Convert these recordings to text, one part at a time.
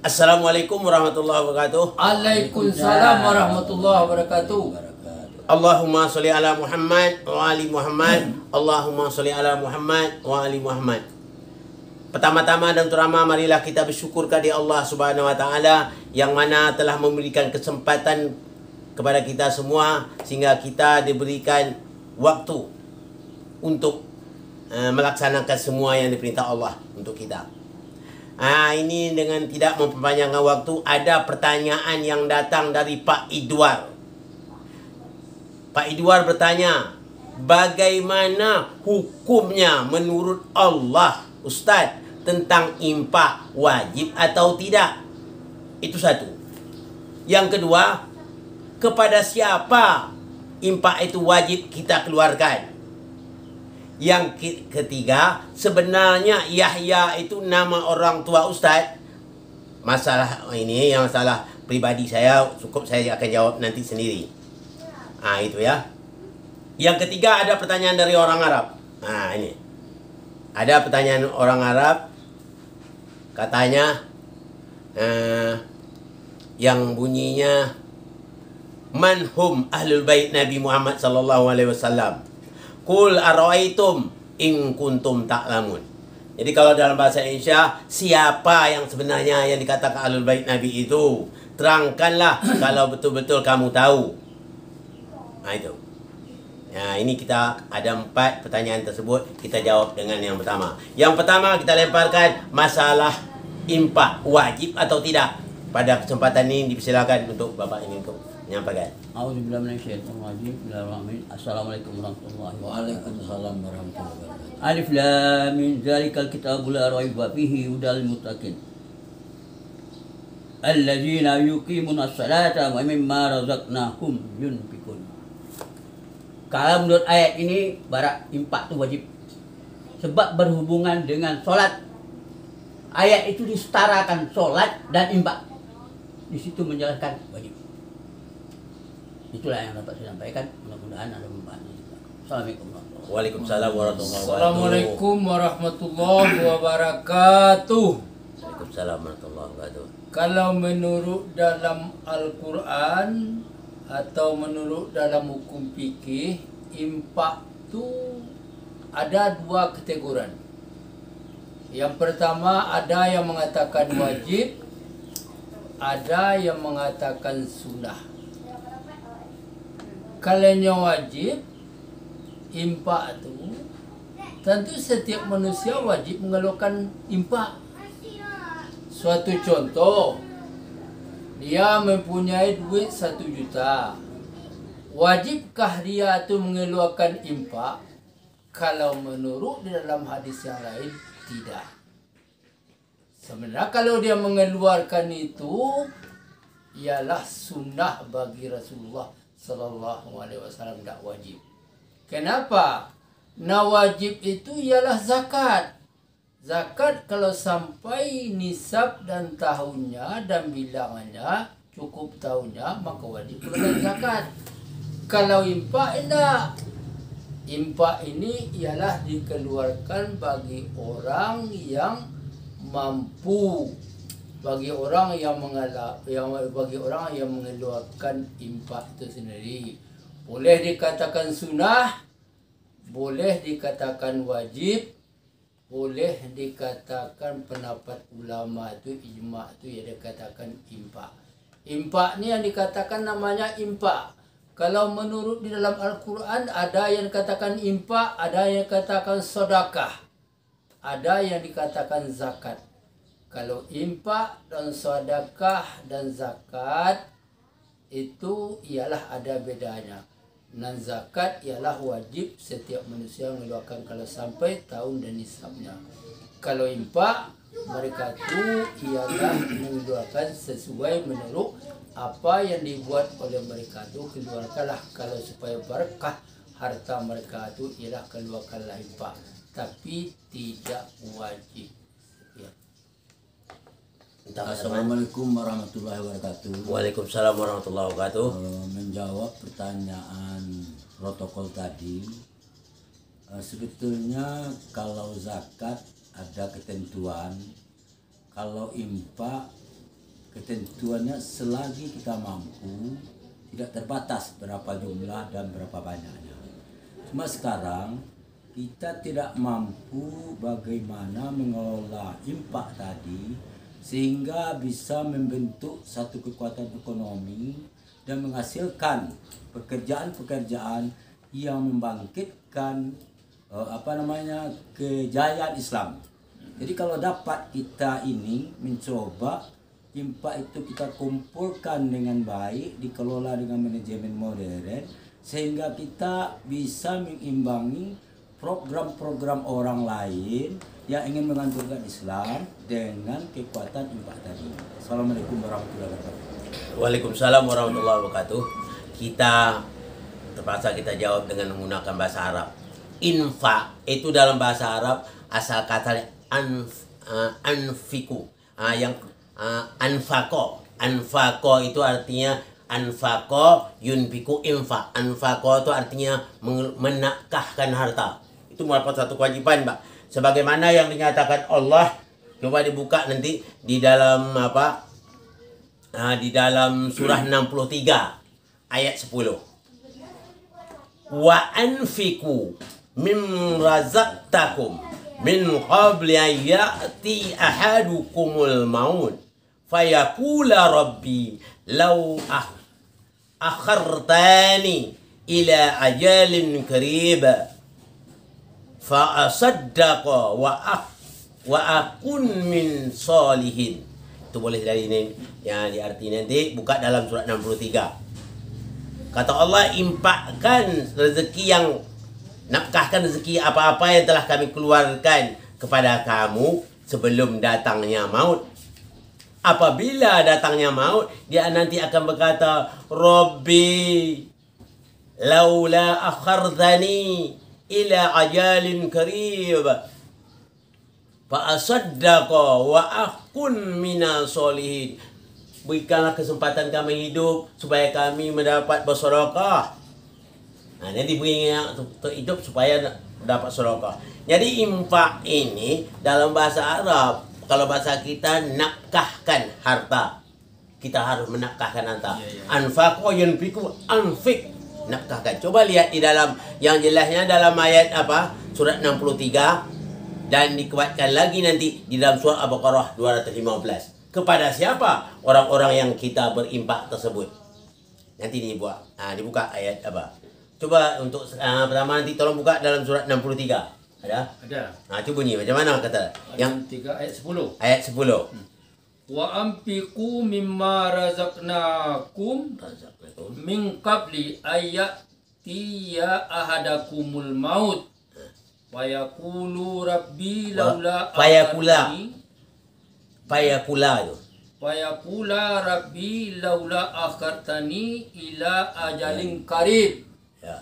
Assalamualaikum warahmatullahi wabarakatuh. Waalaikumsalam warahmatullahi wabarakatuh. Allahumma sholli ala Muhammad wa ali Muhammad. Allahumma sholli ala Muhammad wa ali Muhammad. Pertama-tama dan terutama marilah kita bersyukur kepada Allah Subhanahu wa taala yang mana telah memberikan kesempatan kepada kita semua sehingga kita diberikan waktu untuk melaksanakan semua yang diperintah Allah untuk kita. Ini dengan tidak memperpanjangkan waktu, ada pertanyaan yang datang dari Pak Idwar. Pak Idwar bertanya, bagaimana hukumnya menurut Allah, Ustaz, tentang infak wajib atau tidak? Itu satu. Yang kedua, kepada siapa infak itu wajib kita keluarkan? Yang ketiga, sebenarnya Yahya itu nama orang tua Ustaz. Masalah ini yang masalah pribadi saya, cukup saya akan jawab nanti sendiri. Itu ya. Yang ketiga, ada pertanyaan dari orang Arab. Ini. Ada pertanyaan orang Arab. Katanya yang bunyinya, manhum ahlul bait Nabi Muhammad sallallahu alaihi wasallam. Qul ara'aitum in kuntum ta'lamun. Jadi kalau dalam bahasa Indonesia, siapa yang sebenarnya yang dikatakan ahlul bait Nabi itu? Terangkanlah kalau betul-betul kamu tahu. Itu. Ini kita ada 4 pertanyaan tersebut, kita jawab dengan yang pertama. Yang pertama kita lemparkan masalah infak wajib atau tidak. Pada kesempatan ini dipersilakan untuk Bapak ini untuk menyampaikan. A'udzubillahi minasyaitonir rajim. Bismillahirrahmanirrahim. Assalamualaikum warahmatullahi wabarakatuh. Waalaikumsalam warahmatullahi wabarakatuh. Alif lam mim zalikal kitabul la raiba fihi hudal muttaqin. Alladzina yuqimuna sholata wa mimma razaqnahum yunfiqun. Kalau menurut ayat ini, barak infak itu wajib. Sebab berhubungan dengan sholat. Ayat itu disetarakan sholat dan infak. Di situ menjelaskan wajib. Itulah yang dapat saya sampaikan. Mudah-mudahan ada manfaatnya juga. Assalamualaikum warahmatullahi wabarakatuh. Waalaikumsalam warahmatullahi wabarakatuh. Assalamualaikum warahmatullahi wabarakatuh. Waalaikumsalam warahmatullahi wabarakatuh. Kalau menurut dalam Al-Quran atau menurut dalam hukum fikih, infak itu ada 2 kategori. Yang pertama, ada yang mengatakan wajib, ada yang mengatakan sunnah. Kalaunya wajib, infak itu tentu setiap manusia wajib mengeluarkan infak. Suatu contoh, dia mempunyai duit 1 juta. Wajibkah dia itu mengeluarkan infak? Kalau menurut di dalam hadis yang lain, tidak. Sebenarnya kalau dia mengeluarkan itu ialah sunnah bagi Rasulullah sallallahu alaihi wasallam, tidak wajib. Kenapa? Nah, wajib itu ialah zakat. Zakat kalau sampai nisab dan tahunnya dan bilangannya cukup tahunnya, maka wajib keluarkan zakat. Kalau infak tidak. Infak ini ialah dikeluarkan bagi orang yang mampu, bagi orang yang bagi orang yang mengeluarkan infak itu sendiri. Boleh dikatakan sunnah, boleh dikatakan wajib, boleh dikatakan pendapat ulama itu ijma' itu yang dikatakan infak. Infak ni yang dikatakan namanya infak. Kalau menurut di dalam Al-Quran, ada yang dikatakan infak, ada yang dikatakan sedekah, ada yang dikatakan zakat. Kalau infak dan sedekah dan zakat itu ialah ada bedanya. Dan zakat ialah wajib setiap manusia mengeluarkan kalau sampai tahun dan nisabnya. Kalau infak, mereka itu ialah mengeluarkan sesuai menurut apa yang dibuat oleh mereka itu, keluarkanlah. Kalau supaya berkah harta mereka itu ialah keluarkanlah infak, tapi tidak wajib. Ya. Assalamualaikum warahmatullahi wabarakatuh. Waalaikumsalam warahmatullahi wabarakatuh. Menjawab pertanyaan protokol tadi, sebetulnya kalau zakat ada ketentuan, kalau infak ketentuannya selagi kita mampu, tidak terbatas berapa jumlah dan berapa banyaknya. Cuma sekarang kita tidak mampu bagaimana mengelola infak tadi sehingga bisa membentuk satu kekuatan ekonomi dan menghasilkan pekerjaan-pekerjaan yang membangkitkan kejayaan Islam. Jadi kalau dapat kita ini mencoba infak itu kita kumpulkan dengan baik, dikelola dengan manajemen modern, sehingga kita bisa mengimbangi program-program orang lain yang ingin menganjurkan Islam dengan kekuatan infak tadi. Assalamualaikum warahmatullahi wabarakatuh. Waalaikumsalam warahmatullahi wabarakatuh. Kita terpaksa kita jawab dengan menggunakan bahasa Arab. Infak itu dalam bahasa Arab asal kata anfiku, yang anfako itu artinya anfako yunfiku infak. Anfako itu artinya menakahkan harta. Itu merupakan satu kewajiban, Pak. Sebagaimana yang dinyatakan Allah, coba dibuka nanti di dalam di dalam surah 63 ayat 10. Wa anfiku min razaqtakum min qabli an ya'ti ahadukumul maut fayaqula rabbi law akhartani ila ajalin qarib fa asaddaqa wa akun min salihin. Itu boleh dari ini yang diarti nanti buka dalam surat 63. Kata Allah, impakkan rezeki yang nafkahkan rezeki apa-apa yang telah kami keluarkan kepada kamu sebelum datangnya maut. Apabila datangnya maut, dia nanti akan berkata, Rabbi, laula akhartani ila ajalin qarib fa asaddaqa wa akun minas solihin. Berikanlah kesempatan kami hidup supaya kami mendapat bersedekah. Nanti beri untuk hidup supaya dapat sedekah. Jadi infak ini dalam bahasa Arab, kalau bahasa kita nafkahkan harta. Kita harus menafkahkan harta. Anfaqo yunfiqu anfik, nafkahkan. Coba lihat di dalam yang jelasnya dalam ayat surat 63 dan dikuatkan lagi nanti di dalam surah Al-Baqarah 215. Kepada siapa orang-orang yang kita berimpak tersebut? Nanti dibuka ayat Coba untuk pertama nanti tolong buka dalam surat 63. Ada? Ada. Coba bunyi macam mana kata? Yang 3 ayat 10. Ayat 10. Wa anfiqu mimma razaqnakum min qabli ayyatiya ahadakumul maut wa yaqulu rabbi laula Fayaqula rabbi laula akhartani ila ajalin qarib. Ya.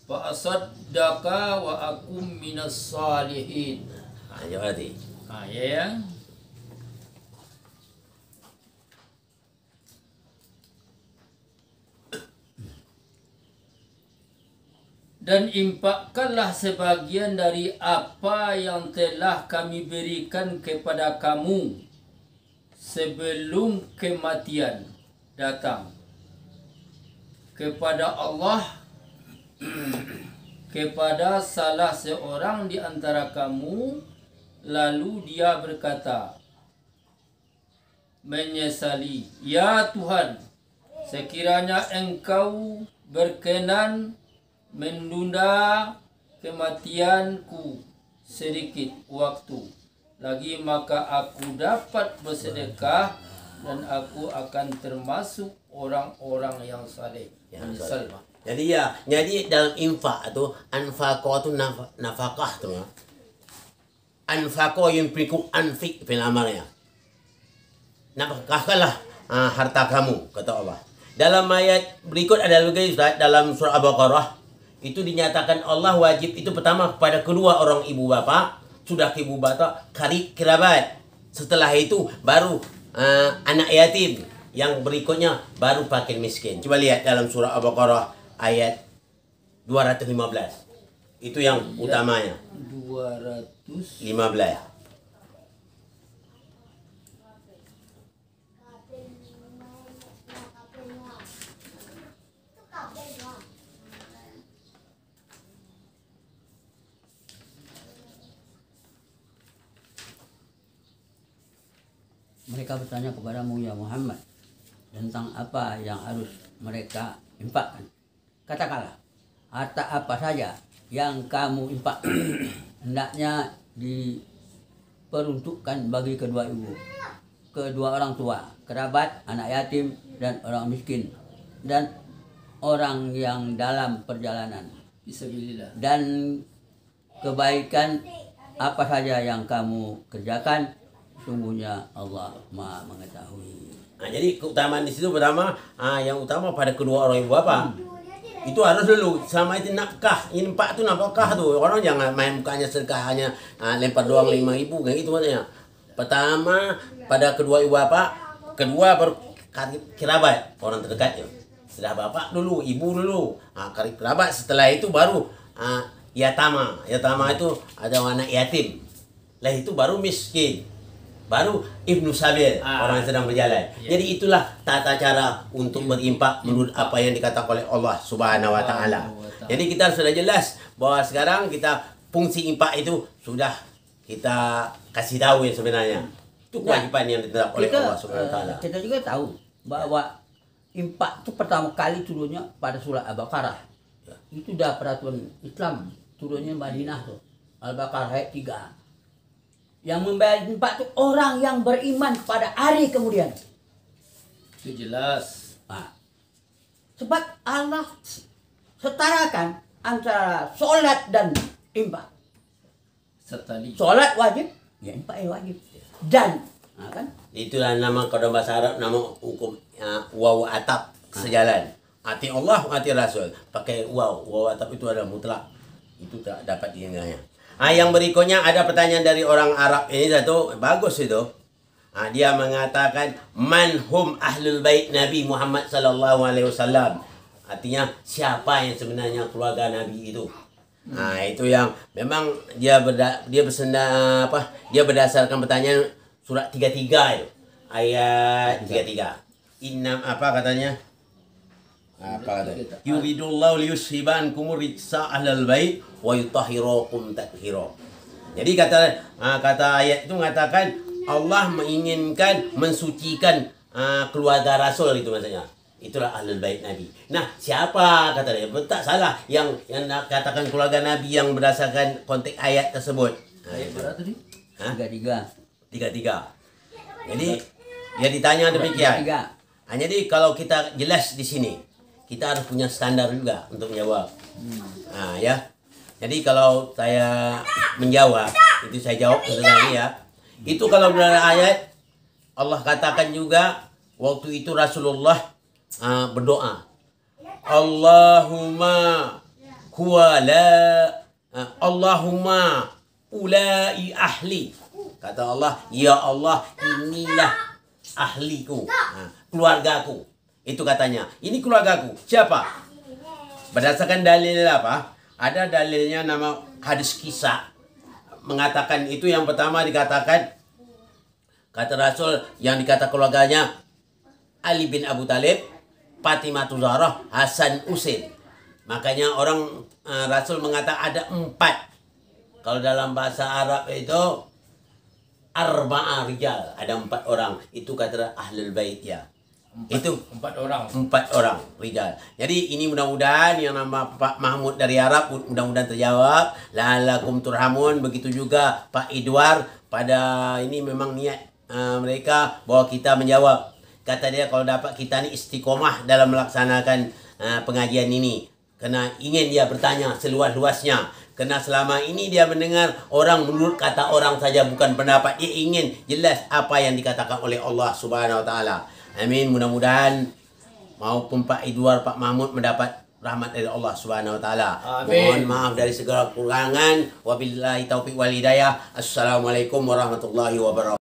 Fa asaddaqa wa akum minas salihin. Jawab tadi. Ya. Dan impakkanlah sebagian dari apa yang telah kami berikan kepada kamu sebelum kematian datang, kepada Allah, kepada salah seorang di antara kamu, lalu dia berkata, menyesali, ya Tuhan, sekiranya Engkau berkenan menunda kematianku sedikit waktu lagi, maka aku dapat bersedekah dan aku akan termasuk orang-orang yang saleh. Jadi dalam infak itu anfaqo itu nafkah tu. Anfaqo yunfiqu anfik fil amalnya. Nafkahkanlah harta kamu, kata Allah. Dalam ayat berikut ada lagi Ustaz, dalam surah Al-Baqarah itu dinyatakan Allah wajib itu pertama kepada kedua orang ibu bapa, sudah ke ibu bapa, karib kerabat. Setelah itu baru anak yatim, yang berikutnya baru fakir miskin. Coba lihat dalam surah Al-Baqarah ayat 215. Itu yang utamanya. 215. mereka bertanya kepadamu ya Muhammad tentang apa yang harus mereka infakkan. Katakanlah, harta apa saja yang kamu infakkan hendaknya diperuntukkan bagi kedua ibu, kedua orang tua, kerabat, anak yatim, dan orang miskin, dan orang yang dalam perjalanan. Fisabilillah. Dan kebaikan apa saja yang kamu kerjakan, sungguhnya Allah Maha mengetahui. Nah, jadi keutamaan di situ pertama, yang utama pada kedua orang ibu bapak. Itu harus dulu. Selama itu nafkah, infak itu nafkah tuh. Orang jangan main mukanya sedekah hanya lempar doang 5.000 kayak gitu maksudnya. Pertama pada kedua ibu bapak, kedua baru kerabat, orang terdekatnya. Sudah bapak dulu, ibu dulu, kerabat. Setelah itu baru yatama. Yatama itu ada anak yatim. Lah itu baru miskin. Baru Ibnu Sabil, orang yang sedang berjalan. Jadi itulah tata cara untuk berimpak menurut apa yang dikatakan oleh Allah Subhanahu wa taala. Jadi kita sudah jelas bahwa sekarang kita fungsi impak itu sudah kita kasih tahu ya sebenarnya. Itu kewajiban yang ditetapkan oleh Allah Subhanahu wa taala. Kita juga tahu bahwa impak itu pertama kali turunnya pada surah Al-Baqarah. Itu udah peraturan Islam, turunnya Madinah tuh. Al-Baqarah ayat 3. Yang membayar infak itu orang yang beriman pada hari kemudian. Itu jelas. Nah, sebab Allah setarakan antara sholat dan infak. Setali. Sholat wajib, ya infak wajib. Dan, kan? Itulah nama kalau bahasa Arab nama hukum waw atap sejalan. Ati Allah, ati Rasul. Pakai waw atap itu adalah mutlak. Itu tak dapat diingatnya. Yang berikutnya ada pertanyaan dari orang Arab ini satu bagus itu. Dia mengatakan manhum ahlul bait Nabi Muhammad sallallahu alaihi wasallam. Artinya siapa yang sebenarnya keluarga Nabi itu. Itu yang memang dia berdasarkan pertanyaan surat 33 itu. Ayat 33. Innam apa katanya? Apa katanya? Yuridullahu liyushibankum rijsa ahlal bait wa yutahhirakum tathira. Jadi kata ayat itu mengatakan Allah menginginkan mensucikan keluarga Rasul itu maksudnya. Itulah ahlul bait Nabi. Nah, siapa kata dia? Tak salah yang katakan keluarga Nabi yang berdasarkan konteks ayat tersebut. Ayat berapa tadi? 33. Jadi dia ditanya demikian. Jadi kalau kita jelas di sini, kita harus punya standar juga untuk menjawab. Ya. Jadi kalau saya menjawab, itu saya jawab sebenarnya ya. Itu kalau benar ayat Allah katakan juga waktu itu Rasulullah berdoa. Allahumma huwa la Allahumma ulai ahli. Kata Allah, ya Allah inilah ahliku, keluargaku. Itu katanya. Ini keluargaku. Siapa? Berdasarkan dalil apa? Ada dalilnya nama hadis kisah. Mengatakan itu yang pertama dikatakan. Kata Rasul yang dikata keluarganya Ali bin Abu Talib, Fatimah Zahra, Hasan Usain. Makanya orang Rasul mengatakan ada 4. Kalau dalam bahasa Arab itu arba'a rijal. Ada 4 orang. Itu kata ahlul bait ya. Itu 4 orang. 4 orang rijal. Jadi ini mudah-mudahan yang nama Pak Mahmud dari Arab mudah-mudahan terjawab. La'allakum turhamun. Begitu juga Pak Idwar pada ini memang niat mereka bahwa kita menjawab. Kata dia kalau dapat kita ni istiqomah dalam melaksanakan pengajian ini. Karena ingin dia bertanya seluas-luasnya. Karena selama ini dia mendengar orang menurut kata orang saja bukan pendapat. Dia ingin jelas apa yang dikatakan oleh Allah Subhanahu wa taala. Amin. Mudah-mudahan maupun Pak Idwar, Pak Mahmud mendapat rahmat dari Allah Subhanahu wa taala. Mohon maaf dari segala kekurangan. Wabillahi taufiq wal hidayah. Assalamualaikum warahmatullahi wabarakatuh.